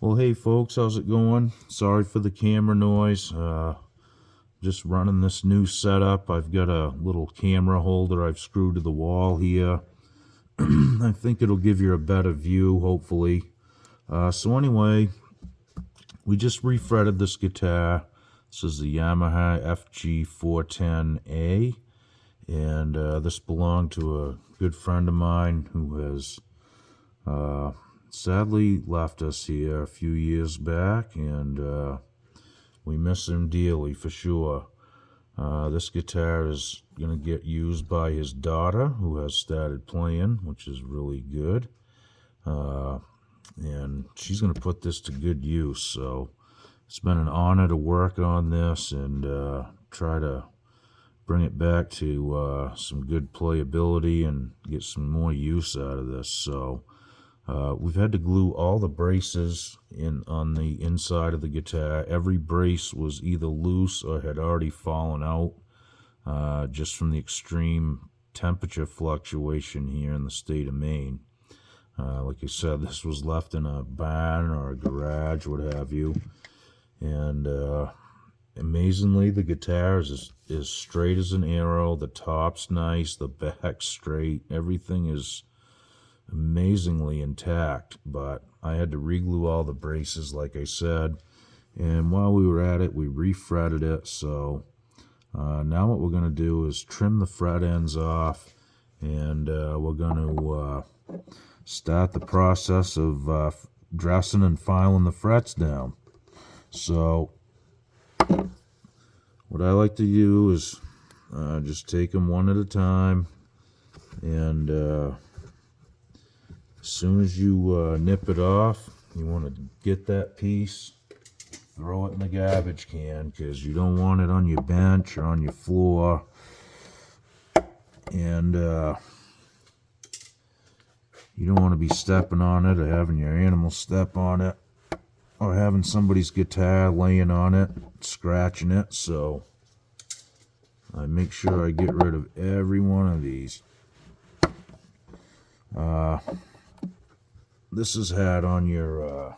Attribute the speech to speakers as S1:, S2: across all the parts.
S1: Well, hey folks, how's it going? Sorry for the camera noise. Just running this new setup. I've got a little camera holder I've screwed to the wall here. I think it'll give you a better view, hopefully. So anyway, we just refretted this guitar. This is the Yamaha fg410a, and this belonged to a good friend of mine who has sadly left us here a few years back, and we miss him dearly for sure. This guitar is going to get used by his daughter, who has started playing, which is really good. And she's going to put this to good use. So it's been an honor to work on this and try to bring it back to some good playability and get some more use out of this. So we've had to glue all the braces on the inside of the guitar. Every brace was either loose or had already fallen out just from the extreme temperature fluctuation here in the state of Maine. Like I said, this was left in a barn or a garage, what have you. And amazingly, the guitar is as straight as an arrow. The top's nice, the back's straight. Everything is amazingly intact, but I had to reglue all the braces, like I said, and while we were at it, we refretted it. So now what we're going to do is trim the fret ends off, and we're going to start the process of dressing and filing the frets down. So what I like to do is just take them one at a time, and as soon as you nip it off, you want to get that piece, throw it in the garbage can, because you don't want it on your bench or on your floor. And you don't want to be stepping on it or having your animal step on it or having somebody's guitar laying on it, scratching it. So I make sure I get rid of every one of these. This is had on your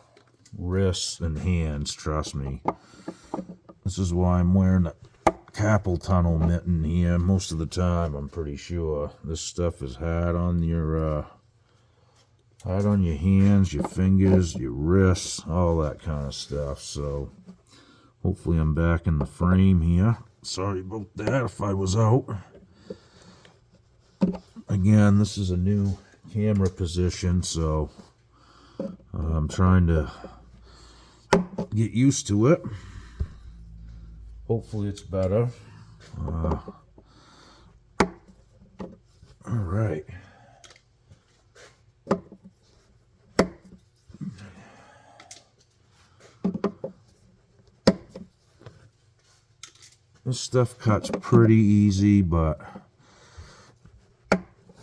S1: wrists and hands, trust me. This is why I'm wearing a carpal tunnel mitten here most of the time, I'm pretty sure. This stuff is had on your hands, your fingers, your wrists, all that kind of stuff. So hopefully I'm back in the frame here. Sorry about that if I was out. Again, this is a new camera position, so I'm trying to get used to it. Hopefully it's better. All right. This stuff cuts pretty easy, but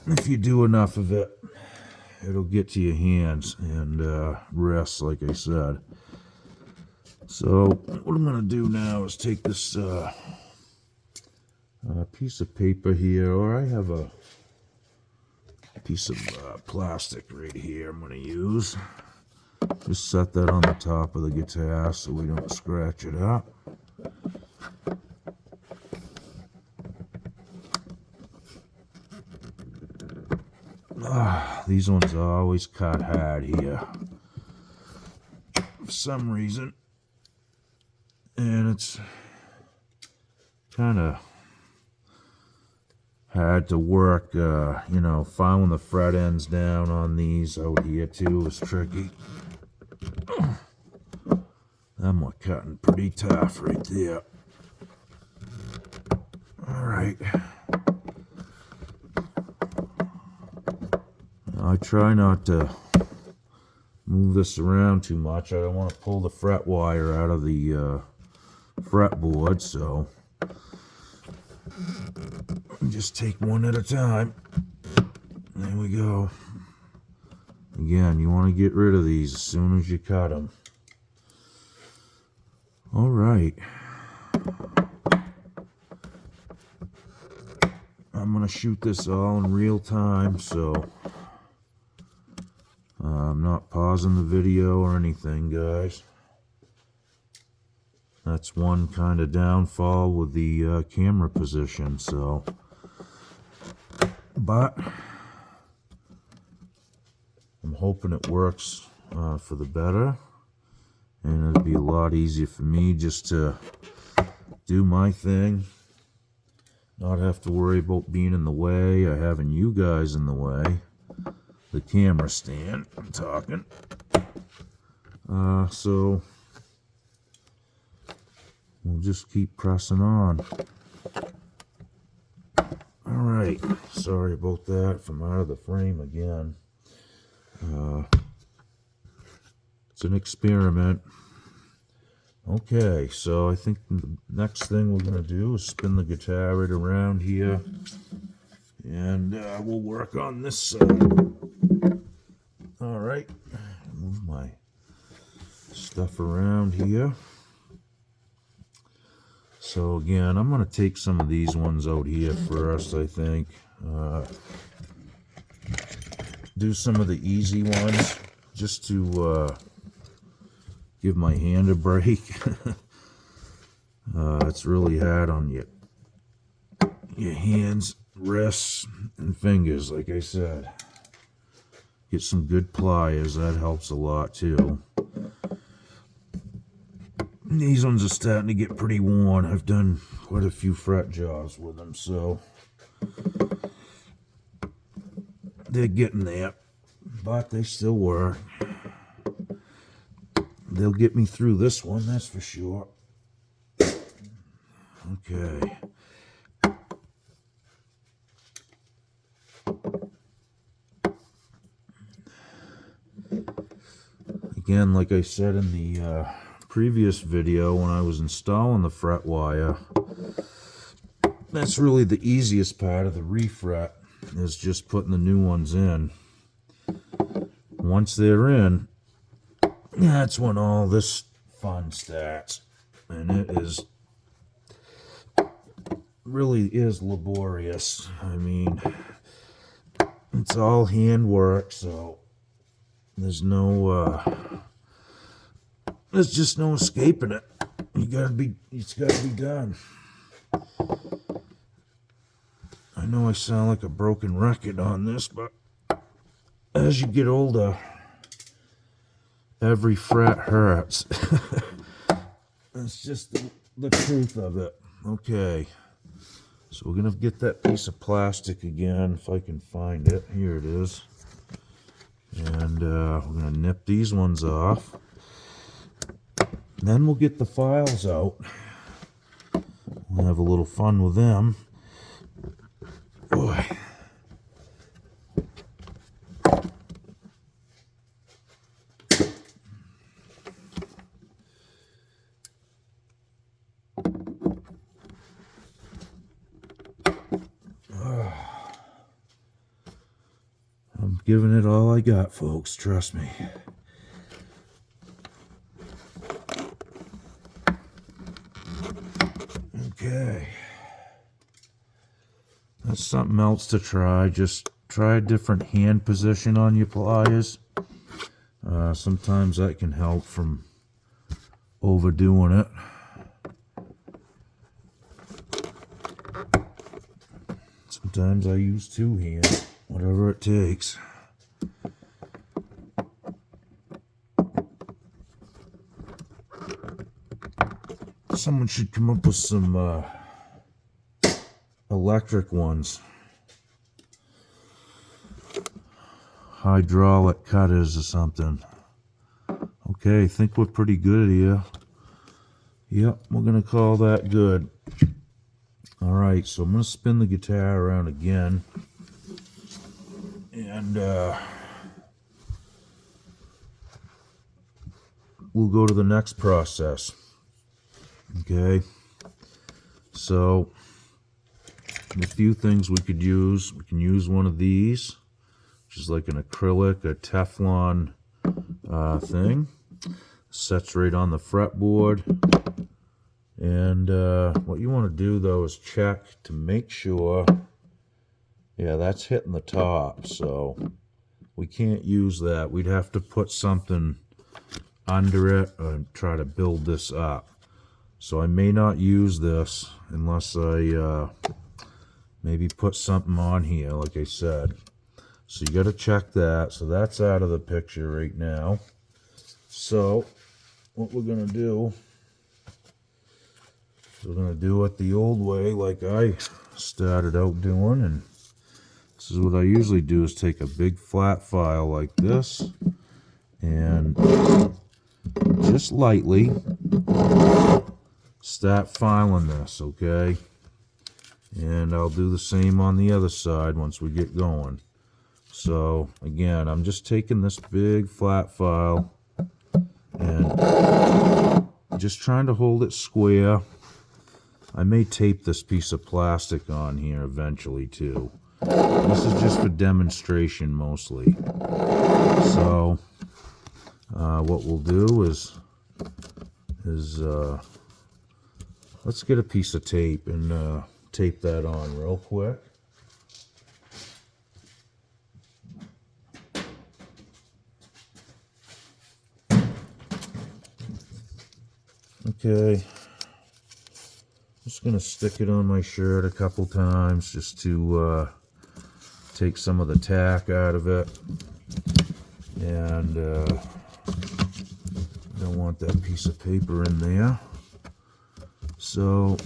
S1: if you do enough of it, it'll get to your hands and wrists, like I said. So what I'm going to do now is take this piece of paper here, or I have a piece of plastic right here I'm going to use. Just set that on the top of the guitar so we don't scratch it up. These ones always cut hard here for some reason, and it's kind of hard to work, you know, filing the fret ends down on these out here too is tricky. Them are cutting pretty tough right there. All right. I try not to move this around too much. I don't want to pull the fret wire out of the fretboard, so just take one at a time. There we go. Again, you want to get rid of these as soon as you cut them. All right. I'm going to shoot this all in real time, so I'm not pausing the video or anything, guys. That's one kind of downfall with the camera position, so. But I'm hoping it works for the better. And it'll be a lot easier for me just to do my thing. Not have to worry about being in the way or having you guys in the way. The camera stand, I'm talking. So we'll just keep pressing on. Alright, sorry about that if I'm out of the frame again. It's an experiment. Okay, so I think the next thing we're going to do is spin the guitar right around here. And we'll work on this side. Alright, move my stuff around here. So again, I'm going to take some of these ones out here first, I think. Do some of the easy ones just to give my hand a break. It's really hard on your hands, wrists, and fingers, like I said. Get some good pliers, that helps a lot too. These ones are starting to get pretty worn. I've done quite a few fret jobs with them, so they're getting there, but they still work. They'll get me through this one, that's for sure. Okay. Again, like I said in the previous video when I was installing the fret wire, that's really the easiest part of the refret, is just putting the new ones in. Once they're in, that's when all this fun starts, and it really is laborious. I mean, it's all handwork, so there's just no escaping it. It's gotta be done. I know I sound like a broken record on this, but as you get older, every fret hurts. That's just the truth of it. Okay, so we're gonna get that piece of plastic again, if I can find it. Here it is. And we're gonna nip these ones off. Then we'll get the files out. We'll have a little fun with them. Boy. I'm giving it all I got, folks, trust me. Okay. That's something else to try. Just try a different hand position on your pliers. Sometimes that can help from overdoing it. Sometimes I use two hands, whatever it takes. Someone should come up with some electric ones. Hydraulic cutters or something. Okay, I think we're pretty good here. Yep, we're going to call that good. Alright, so I'm going to spin the guitar around again. And we'll go to the next process. Okay, so a few things we could use. We can use one of these, which is like an acrylic, a Teflon thing. Sets right on the fretboard. And what you want to do though is check to make sure, yeah, that's hitting the top. So we can't use that. We'd have to put something under it and try to build this up. So I may not use this unless I maybe put something on here, like I said. So you got to check that. So that's out of the picture right now. So what we're going to do, we're going to do it the old way, like I started out doing. And this is what I usually do, is take a big flat file like this and just lightly start filing this, okay? And I'll do the same on the other side once we get going. So again, I'm just taking this big flat file and just trying to hold it square. I may tape this piece of plastic on here eventually too. This is just for demonstration mostly. So what we'll do is let's get a piece of tape and tape that on real quick. Okay, just gonna stick it on my shirt a couple times just to take some of the tack out of it, and don't want that piece of paper in there. So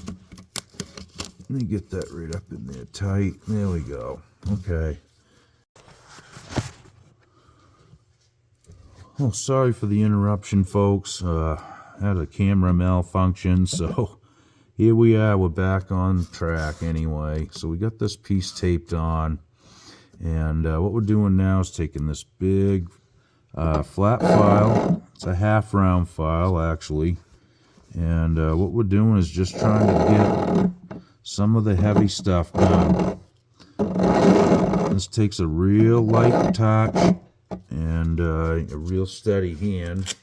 S1: let me get that right up in there tight. There we go. Okay. Oh, sorry for the interruption, folks. Had a camera malfunction, so here we are. We're back on track anyway. So we got this piece taped on, and what we're doing now is taking this big flat file. It's a half round file actually, and what we're doing is just trying to get some of the heavy stuff done. This takes a real light touch and a real steady hand.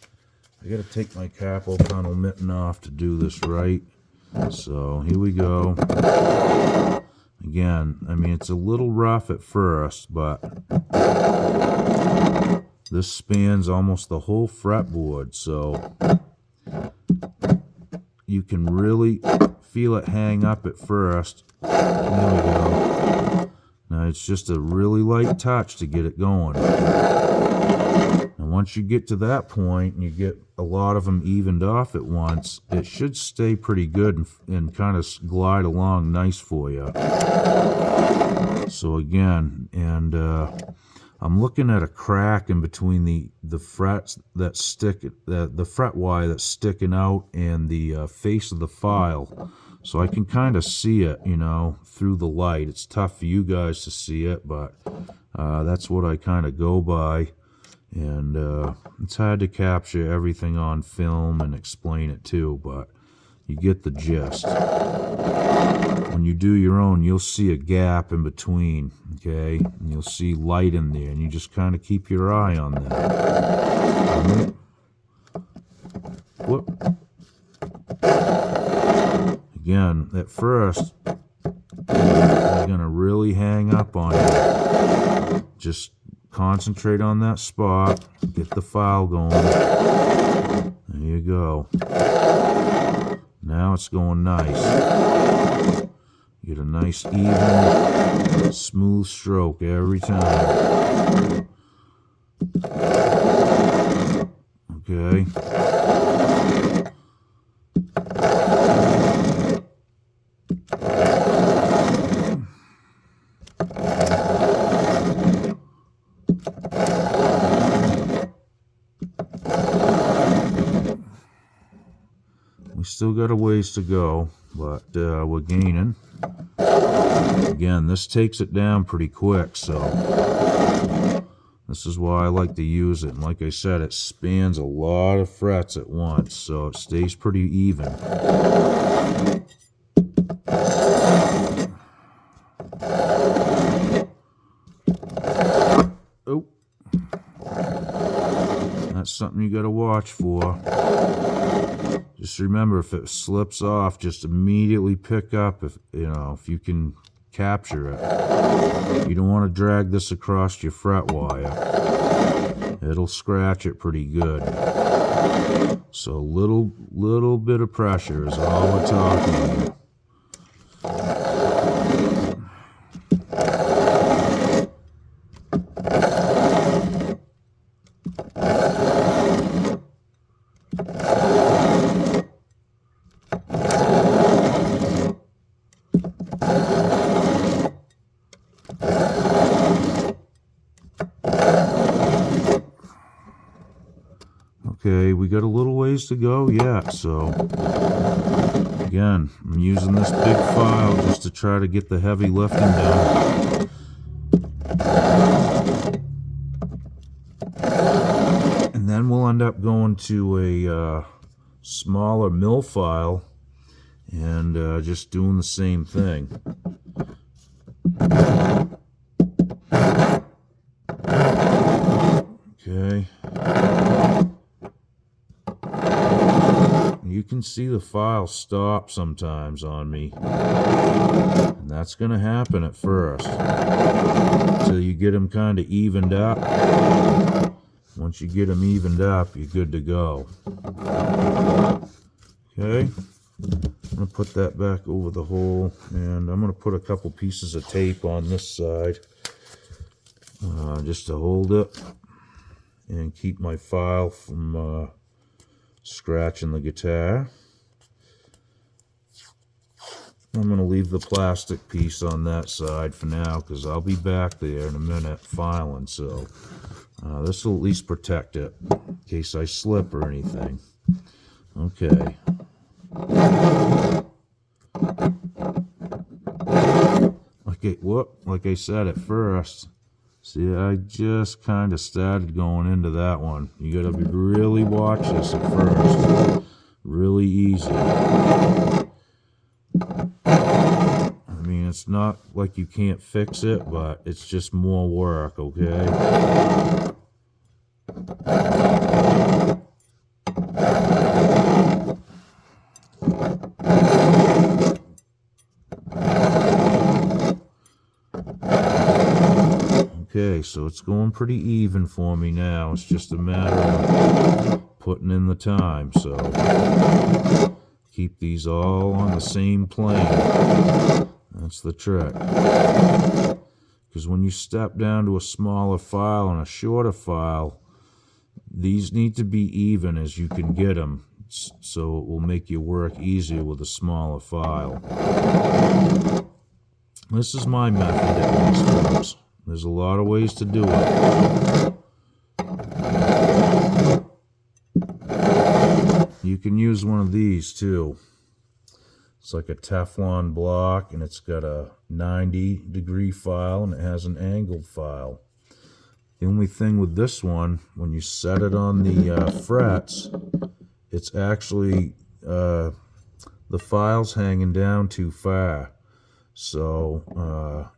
S1: I gotta take my carpal tunnel mitten off to do this right. So here we go. Again, I mean, it's a little rough at first, but this spans almost the whole fretboard, so you can really feel it hang up at first. There we go. Now it's just a really light touch to get it going. And once you get to that point and you get a lot of them evened off at once, it should stay pretty good and kind of glide along nice for you. So again, and I'm looking at a crack in between the frets that stick, the fret wire that's sticking out and the face of the file. So I can kind of see it, you know, through the light. It's tough for you guys to see it, but that's what I kind of go by. And it's hard to capture everything on film and explain it too, but you get the gist. When you do your own, you'll see a gap in between, okay? And you'll see light in there, and you just kind of keep your eye on that. Whoop. Again, at first, you're going to really hang up on it. Just concentrate on that spot, get the file going. There you go. Now it's going nice. Get a nice, even, smooth stroke every time. Okay. We still got a ways to go, but we're gaining. Again, this takes it down pretty quick, so this is why I like to use it. And like I said, it spans a lot of frets at once, so it stays pretty even. Oh, that's something you got to watch for. Just remember, if it slips off, just immediately pick up. If you can capture it. You don't want to drag this across your fret wire. It'll scratch it pretty good. So little bit of pressure is all we're talking about. Okay, we got a little ways to go yet, so again, I'm using this big file just to try to get the heavy lifting done. And then we'll end up going to a smaller mill file and just doing the same thing. Okay. You can see the file stop sometimes on me, and that's going to happen at first until you get them kind of evened up. Once you get them evened up, you're good to go. Okay, I'm going to put that back over the hole, and I'm going to put a couple pieces of tape on this side just to hold it and keep my file from scratching the guitar. I'm going to leave the plastic piece on that side for now because I'll be back there in a minute filing, so this will at least protect it in case I slip or anything. Okay. Like I said at first, see, I just kind of started going into that one. You got to really watch this at first. Really easy. I mean, it's not like you can't fix it, but it's just more work, okay? Okay, so it's going pretty even for me now. It's just a matter of putting in the time. So keep these all on the same plane. That's the trick. Because when you step down to a smaller file and a shorter file, these need to be even as you can get them. So it will make your work easier with a smaller file. This is my method at least, folks. There's a lot of ways to do it. You can use one of these too. It's like a Teflon block, and it's got a 90-degree file and it has an angled file. The only thing with this one, when you set it on the frets, it's actually the file's hanging down too far. So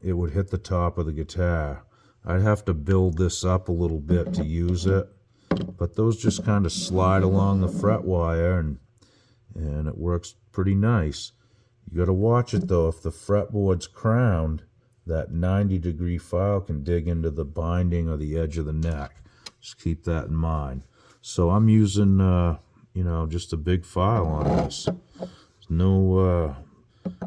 S1: it would hit the top of the guitar. I'd have to build this up a little bit to use it, but those just kind of slide along the fret wire, and it works pretty nice. You got to watch it though. If the fretboard's crowned, that 90-degree file can dig into the binding or the edge of the neck. Just keep that in mind. So I'm using just a big file on this. There's no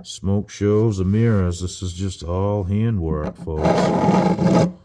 S1: smoke shows or mirrors. This is just all handwork, folks.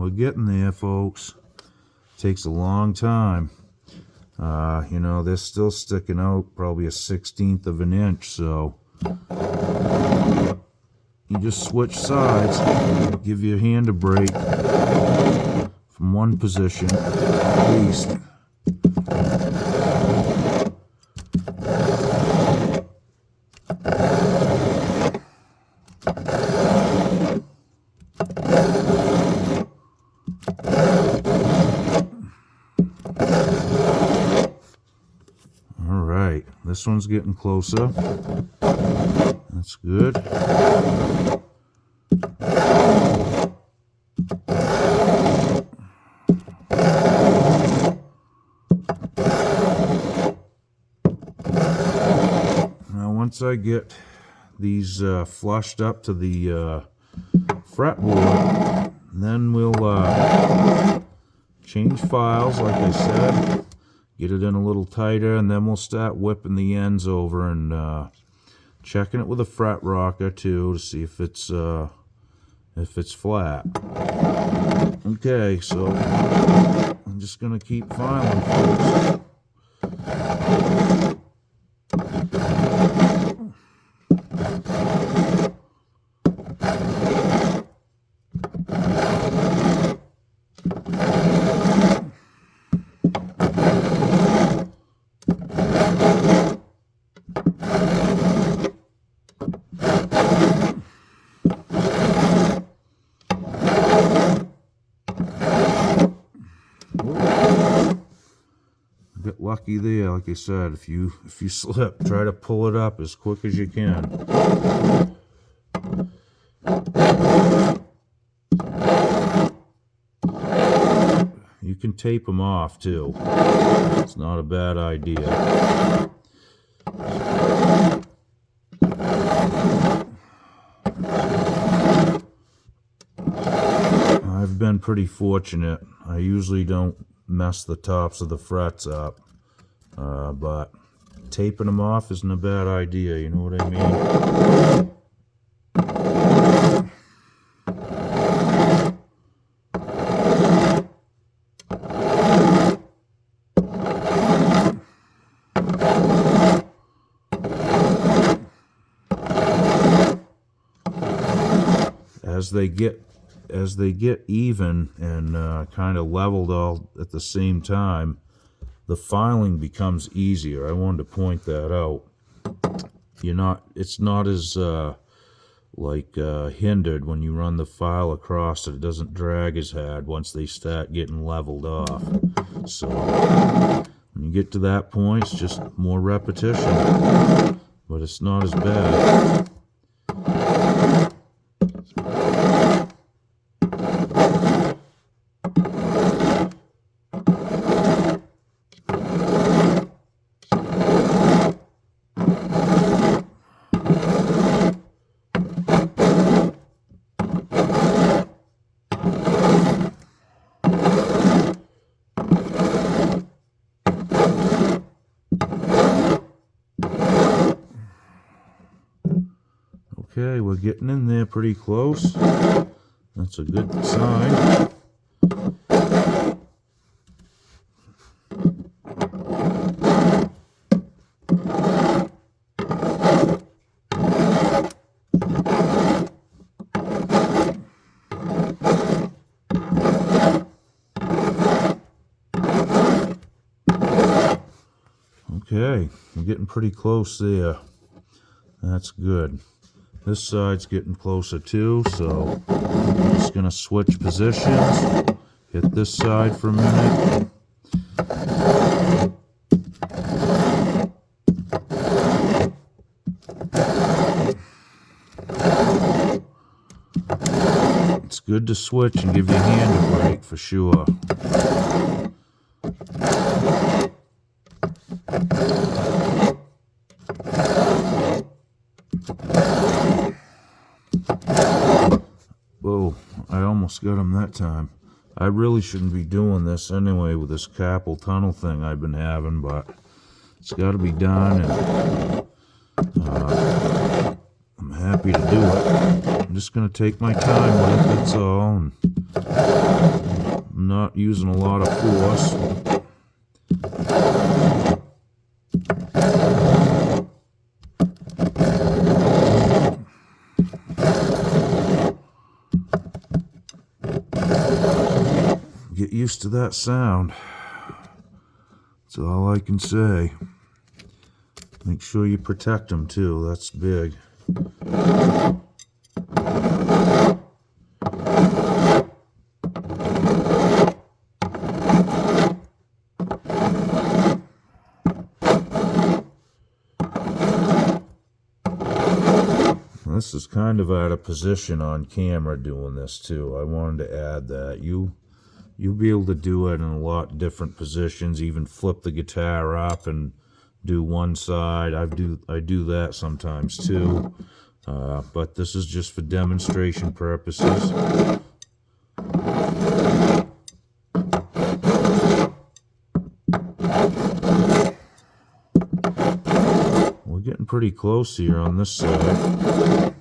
S1: we're getting there, folks. Takes a long time. You know, they're still sticking out probably a 1/16 of an inch, so you just switch sides, give your hand a break from one position at least. Alright, this one's getting closer. That's good. Now once I get these flushed up to the fretboard, then we'll change files like I said, get it in a little tighter, and then we'll start whipping the ends over and checking it with a fret rocker too to see if it's flat. Okay, so I'm just gonna keep filing, folks. Get lucky there, like I said. If you slip, try to pull it up as quick as you can. You can tape them off too. It's not a bad idea. I've been pretty fortunate. I usually don't mess the tops of the frets up, but taping them off isn't a bad idea, you know what I mean? As they get even and kind of leveled all at the same time, the filing becomes easier. I wanted to point that out. It's not as hindered when you run the file across it. It doesn't drag as hard once they start getting leveled off. So when you get to that point, it's just more repetition, but it's not as bad. Okay, we're getting in there pretty close. That's a good sign. Okay, we're getting pretty close there. That's good. This side's getting closer too, so I'm just going to switch positions, hit this side for a minute. It's good to switch and give your hand a break for sure. Whoa, I almost got him that time. I really shouldn't be doing this anyway with this carpal tunnel thing I've been having, but it's got to be done, and I'm happy to do it. I'm just going to take my time with it, that's all. And I'm not using a lot of force. Get used to that sound. That's all I can say. Make sure you protect them too, that's big. This is kind of out of position on camera doing this too. I wanted to add that. You'll be able to do it in a lot different positions, even flip the guitar up and do one side. I do that sometimes too. But this is just for demonstration purposes. We're getting pretty close here on this side.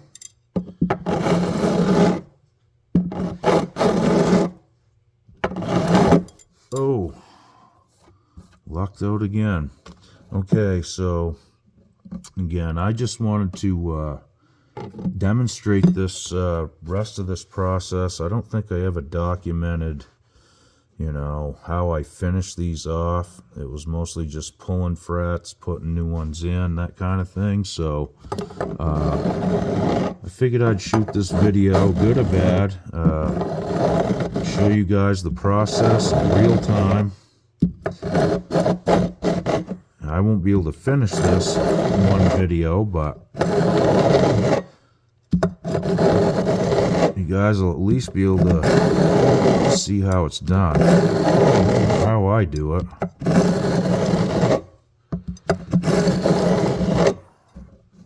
S1: Oh, lucked out again. Okay, so again, I just wanted to demonstrate this rest of this process. I don't think I ever documented, you know, how I finished these off. It was mostly just pulling frets, putting new ones in, that kind of thing. So I figured I'd shoot this video, good or bad, show you guys the process in real time. I won't be able to finish this in one video, but you guys will at least be able to see how it's done, how I do it.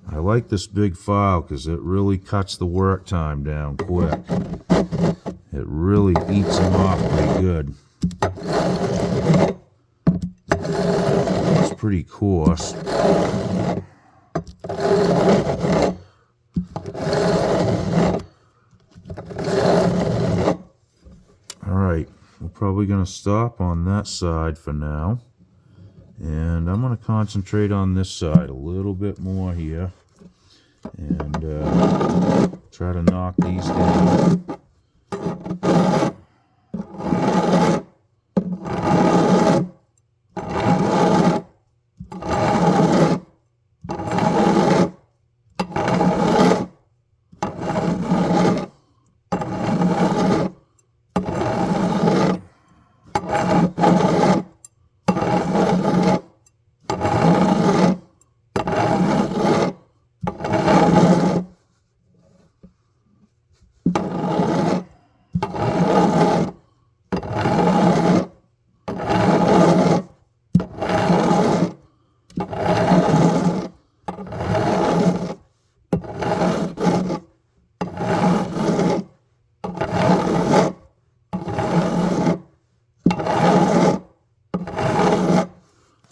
S1: I like this big file because it really cuts the work time down quick. It really eats them off pretty good. It's pretty coarse. Alright, we're probably going to stop on that side for now. And I'm going to concentrate on this side a little bit more here. And try to knock these down.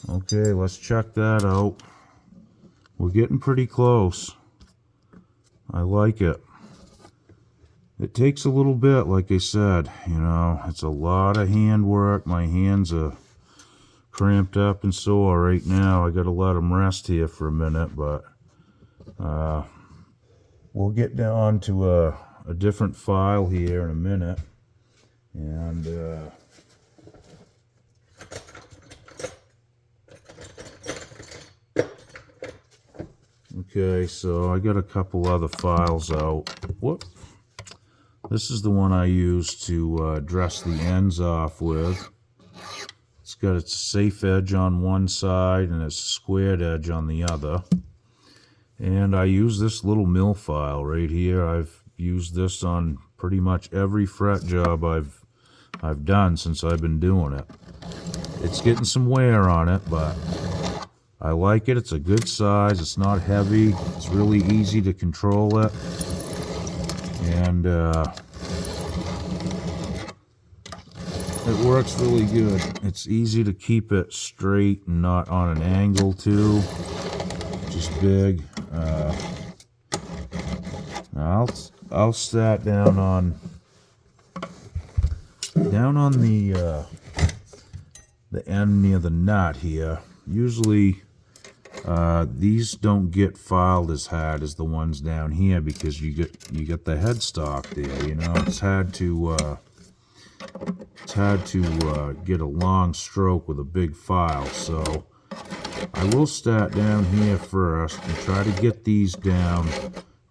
S1: Okay, let's check that out. We're getting pretty close. I like it. It takes a little bit, like I said, you know, it's a lot of hand work. My hands are cramped up and sore right now. I gotta let them rest here for a minute, but we'll get down to a different file here in a minute. And okay, so I got a couple other files out. Whoop. This is the one I use to dress the ends off with. It's got its safe edge on one side and its squared edge on the other. And I use this little mill file right here. I've used this on pretty much every fret job I've done since I've been doing it. It's getting some wear on it, but I like it. It's a good size. It's not heavy. It's really easy to control it. And it works really good. It's easy to keep it straight and not on an angle too, which is big. I'll sat down down on the end near the nut here, usually these don't get filed as hard as the ones down here because you get the headstock there. You know, it's hard to get a long stroke with a big file. So I will start down here first and try to get these down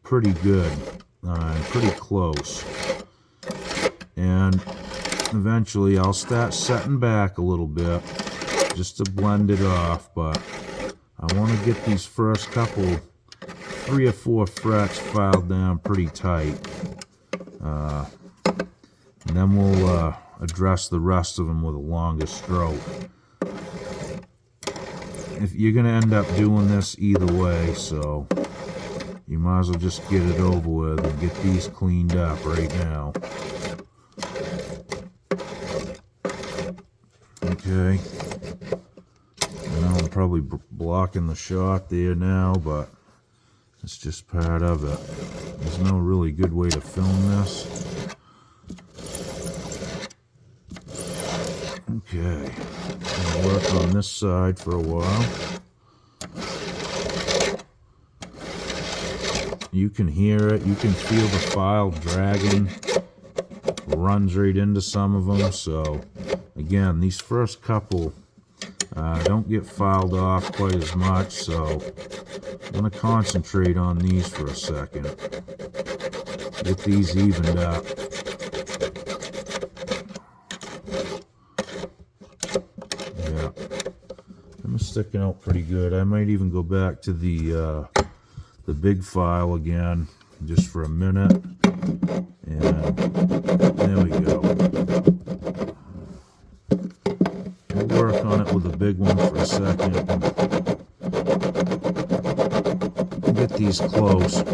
S1: pretty good and pretty close. And eventually I'll start setting back a little bit just to blend it off, but I want to get these first couple 3 or 4 frets filed down pretty tight, and then we'll address the rest of them with a longer stroke. If you're going to end up doing this either way, so you might as well just get it over with and get these cleaned up right now. Okay. I'm probably blocking the shot there now, but it's just part of it. There's no really good way to film this. Okay, I'm gonna work on this side for a while. You can hear it, you can feel the file dragging, runs right into some of them. So again, these first couple don't get filed off quite as much, so I'm going to concentrate on these for a second. Get these evened up. Yeah, I'm sticking out pretty good. I might even go back to the big file again just for a minute. And there we go. We'll work on it with a big one for a second. Get these close.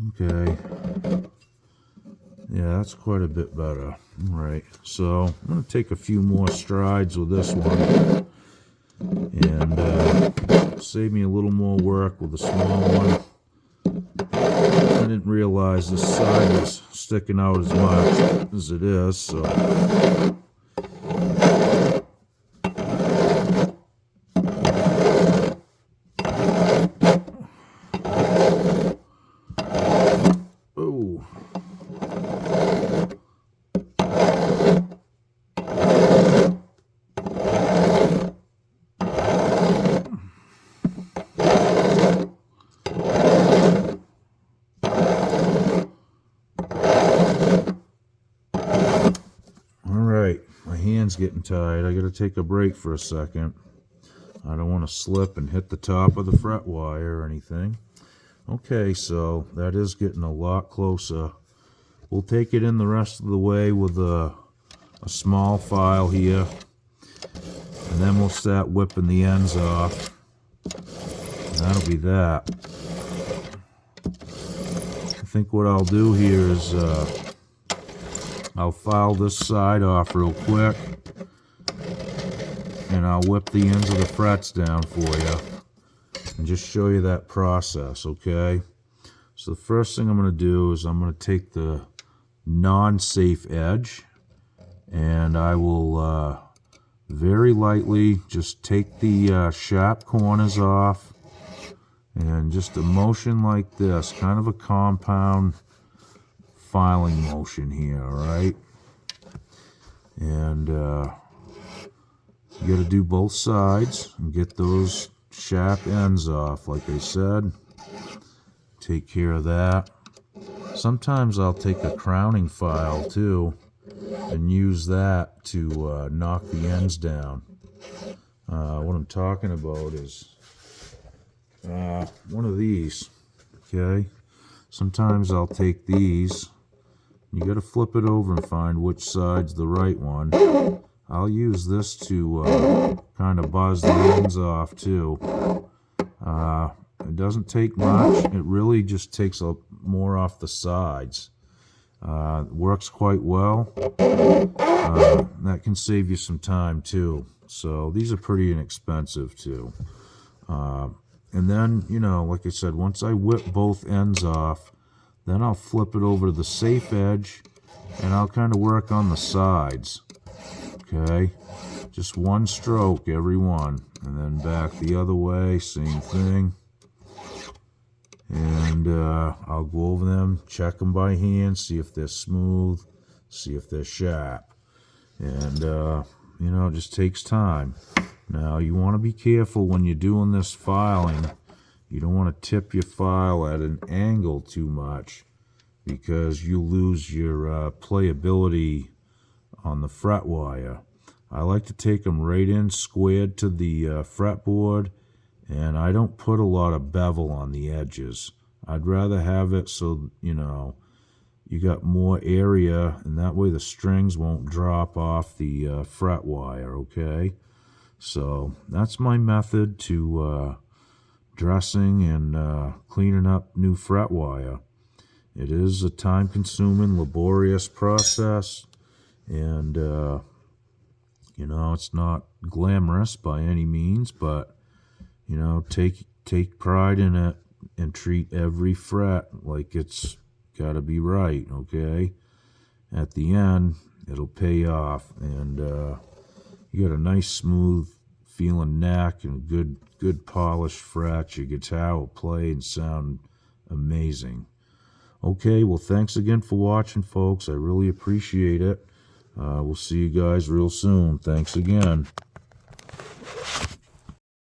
S1: Okay. Yeah, that's quite a bit better. Alright, so I'm going to take a few more strides with this one. And save me a little more work with the small one. I didn't realize this side was sticking out as much as it is, so oh. Getting tired. I gotta take a break for a second. I don't want to slip and hit the top of the fret wire or anything. Okay, so that is getting a lot closer. We'll take it in the rest of the way with a small file here, and then we'll start whipping the ends off. And that'll be that. I think what I'll do here is I'll file this side off real quick, and I'll whip the ends of the frets down for you and just show you that process, okay? So the first thing I'm going to do is I'm going to take the non-safe edge, and I will very lightly just take the sharp corners off, and just a motion like this, kind of a compound filing motion here, alright? And you got to do both sides and get those sharp ends off, like I said. Take care of that. Sometimes I'll take a crowning file too and use that to knock the ends down. What I'm talking about is one of these, okay? Sometimes I'll take these. You got to flip it over and find which side's the right one. I'll use this to kind of buzz the ends off too. It doesn't take much. It really just takes more off the sides. It works quite well. That can save you some time too. So these are pretty inexpensive too. And then, you know, like I said, once I whip both ends off, Then I'll flip it over to the safe edge, and I'll kind of work on the sides. Okay, just one stroke every one, and then back the other way, same thing. And I'll go over them, check them by hand, see if they're smooth, see if they're sharp. And, you know, it just takes time. Now, you want to be careful when you're doing this filing. You don't want to tip your file at an angle too much, because you lose your playability on the fret wire. I like to take them right in squared to the fretboard, and I don't put a lot of bevel on the edges. I'd rather have it so, you know, you got more area, and that way the strings won't drop off the fret wire, okay? So that's my method to dressing and cleaning up new fret wire. It is a time-consuming, laborious process, and you know, it's not glamorous by any means, but you know, take pride in it and treat every fret like it's got to be right, okay? At the end, it'll pay off, and you got a nice, smooth feeling neck and good polished frets. Your guitar will play and sound amazing. Okay, well, thanks again for watching, folks. I really appreciate it. We'll see you guys real soon. Thanks again.